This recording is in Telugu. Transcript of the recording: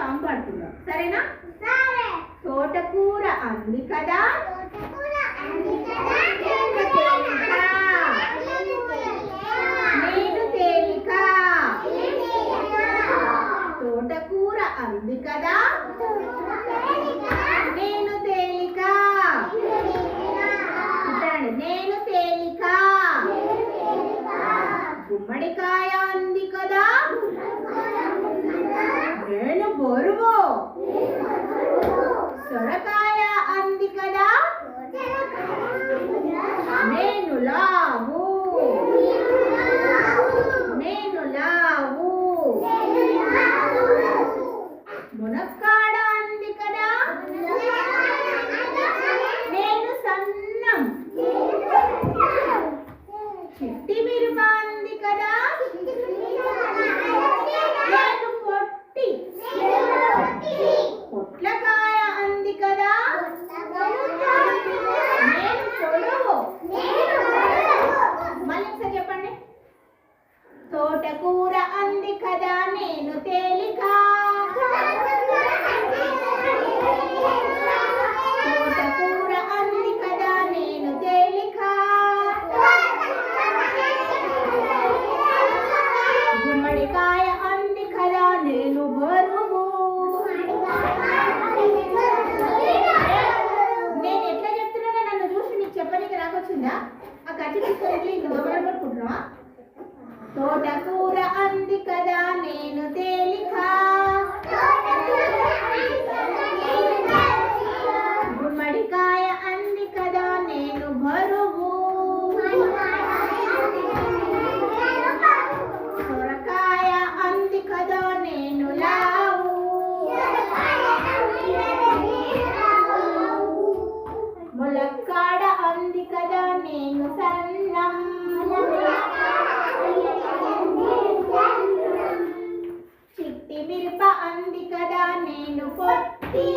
సాంగ్ పాడుతున్నాం, సరేనా? తోటకూర అంది కదా నేను తేలిక, తోటకూర అంది కదా నేను తేలిక, నేను తేలిక. గుమ్మడికాయ అంది కదా నేను బరువు, సొరకాయ అంది కదా నేను లావు, నేను లావు. మునక్కాడ అంది కదా నేను సన్నం, చిట్టి మిరప అంది కదా నేను పొట్టి, పొట్లకాయ అంది కదా నేను పొడవు. మళ్ళీ ఒకసారి చెప్పండి. తోటకూర అంది కదా నేను తేలిక, తోటకూర అంది కదా నేను తేలిక. గుమ్మడికాయ అంది కదా నేను బరువు. నేను ఎట్లా చెప్తున్నానో నన్ను చూసి నీకు చెప్పడానికి రాకొచ్చిందా? ఆ కచ్చి తీసుకొని ఇంకా మొదలు పట్టుకుంటున్నావా? తోటకూర అంది కదా నేను తేలిక, గుమ్మడికాయ అంది కదా నేను బరువు, సొరకాయ అంది కదా నేను లావు, ములక్కాడ అంది కదా నేను సన్నం, చిట్టి మిరప అంది కదా నేను పొట్టి.